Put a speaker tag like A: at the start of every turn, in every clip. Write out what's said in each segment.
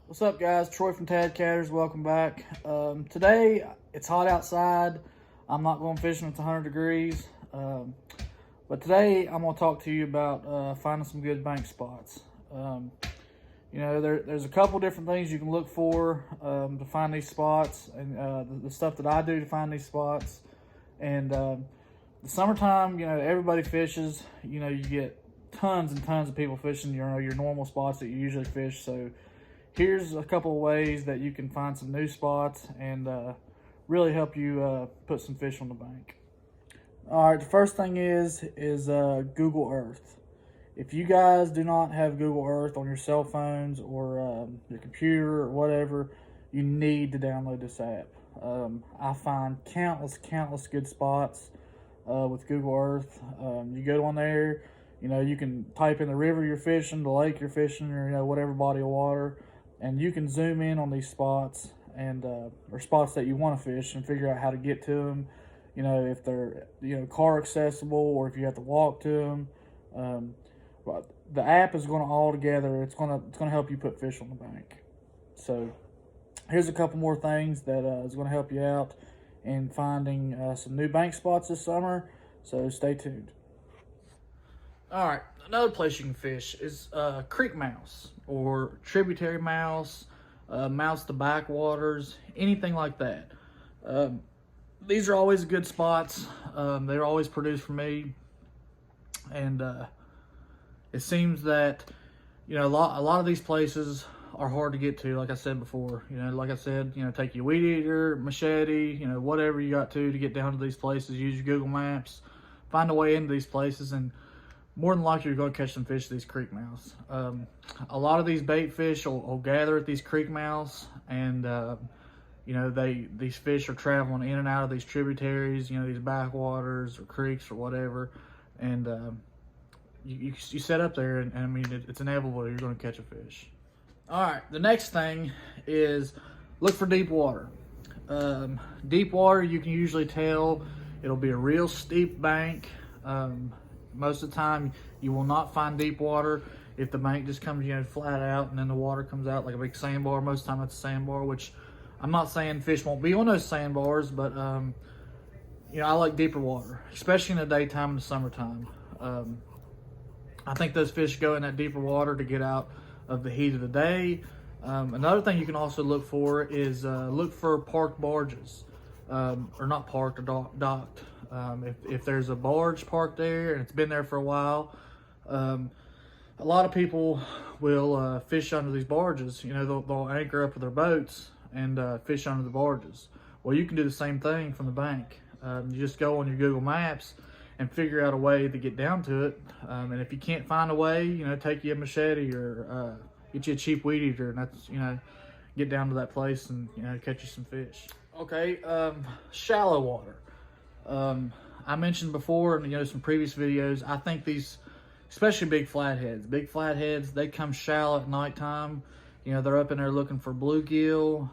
A: What's up, guys? Troy from Tad Catters. Welcome back. Today, it's hot outside. I'm not going fishing. It's 100 degrees. But today, I'm going to talk to you about finding some good bank spots. There's a couple different things you can look for to find these spots, and the stuff that I do to find these spots. And the summertime, everybody fishes. You get tons and tons of people fishing your normal spots that you usually fish. So here's a couple of ways that you can find some new spots and really help you put some fish on the bank. All right, the first thing is Google Earth. If you guys do not have Google Earth on your cell phones or your computer or whatever, you need to download this app. I find countless good spots with Google Earth. You go on there, you can type in the river you're fishing, the lake you're fishing, or whatever body of water, and you can zoom in on these spots and or spots that you want to fish and figure out how to get to them. If they're car accessible or if you have to walk to them. The app is going to all together. It's going to help you put fish on the bank. So here's a couple more things that is going to help you out in finding some new bank spots this summer. So stay tuned. All right, another place you can fish is creek mouse or tributary mouse, mouse to backwaters, anything like that. These are always good spots. They're always produced for me, and it seems that a lot of these places are hard to get to. Like I said before, take your weed eater, machete, whatever you got to get down to these places. Use your Google Maps, find a way into these places, and more than likely you're going to catch some fish at these creek mouths. A lot of these bait fish will gather at these creek mouths, and these fish are traveling in and out of these tributaries, these backwaters or creeks or whatever, and you set up there, and I mean it's inevitable you're going to catch a fish. All right, the next thing is look for deep water. Deep water, you can usually tell it'll be a real steep bank. Most of the time, you will not find deep water if the bank just comes, flat out, and then the water comes out like a big sandbar. Most of the time, it's a sandbar, which I'm not saying fish won't be on those sandbars, but I like deeper water, especially in the daytime and the summertime. I think those fish go in that deeper water to get out of the heat of the day. Another thing you can also look for is look for parked barges, or not parked, or docked. If there's a barge parked there and it's been there for a while, a lot of people will fish under these barges. They'll anchor up with their boats and fish under the barges. Well, you can do the same thing from the bank. You just go on your Google Maps and figure out a way to get down to it. And if you can't find a way, take you a machete or get you a cheap weed eater, and that's, get down to that place and, catch you some fish. Okay, shallow water. I mentioned before in some previous videos, I think these, especially big flatheads, they come shallow at nighttime. They're up in there looking for bluegill.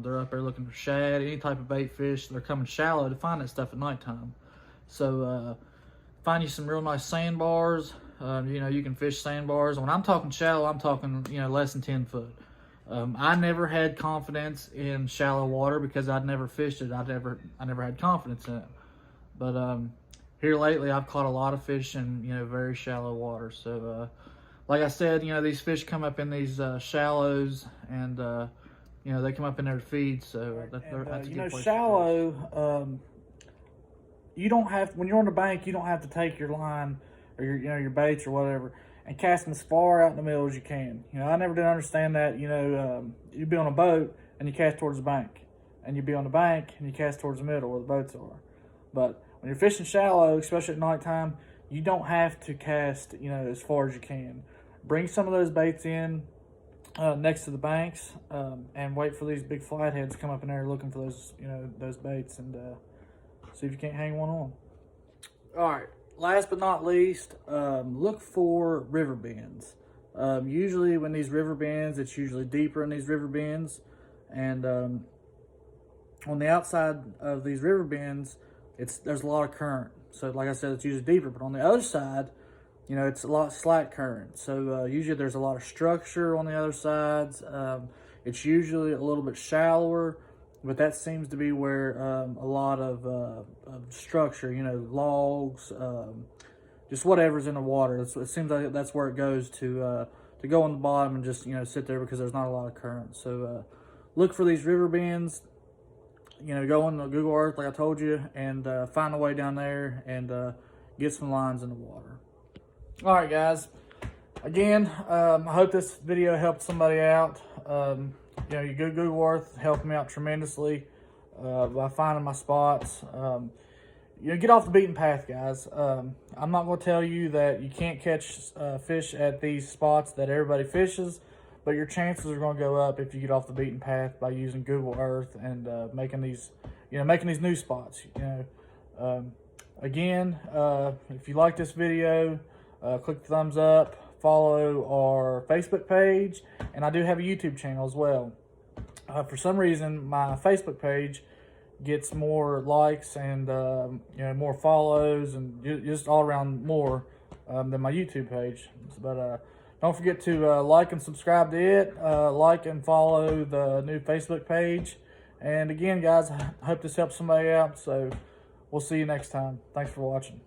A: They're up there looking for shad, any type of bait fish. They're coming shallow to find that stuff at nighttime. So find you some real nice sandbars. You can fish sandbars. When I'm talking shallow, I'm talking less than 10 foot. I never had confidence in shallow water because I'd never fished it. I never had confidence in it. But here lately, I've caught a lot of fish in very shallow water. So like I said, these fish come up in these shallows, and they come up in there to feed. So that's a good place
B: shallow. You don't have, when you're on the bank, you don't have to take your line or your baits or whatever and cast them as far out in the middle as you can. I never did understand that. You'd be on a boat and you cast towards the bank, and you'd be on the bank and you cast towards the middle where the boats are. But when you're fishing shallow, especially at nighttime, you don't have to cast as far as you can. Bring some of those baits in next to the banks, and wait for these big flatheads to come up in there looking for those baits, and see if you can't hang one on. All right, last but not least, look for river bends. Usually when these river bends, it's usually deeper in these river bends, and on the outside of these river bends, there's a lot of current. So like I said, it's usually deeper, but on the other side, it's a lot slack current. So usually there's a lot of structure on the other sides. It's usually a little bit shallower, but that seems to be where a lot of structure, you know, logs, just whatever's in the water. It seems like that's where it goes to go on the bottom and just, you know, sit there because there's not a lot of current. So look for these river bends. You know, go on the Google Earth like I told you, and find a way down there and get some lines in the water. All right, guys. Again, I hope this video helped somebody out. You know, you go Google Earth helped me out tremendously by finding my spots. You know, get off the beaten path, guys. I'm not going to tell you that you can't catch fish at these spots that everybody fishes, but your chances are going to go up if you get off the beaten path by using Google Earth and making these new spots. You know, again, if you like this video, click the thumbs up. Follow our Facebook page, and I do have a YouTube channel as well. For some reason, my Facebook page gets more likes and you know, more follows and just all around more than my YouTube page. But don't forget to like and subscribe to it. Like and follow the new Facebook page. And again, guys, I hope this helps somebody out. So we'll see you next time. Thanks for watching.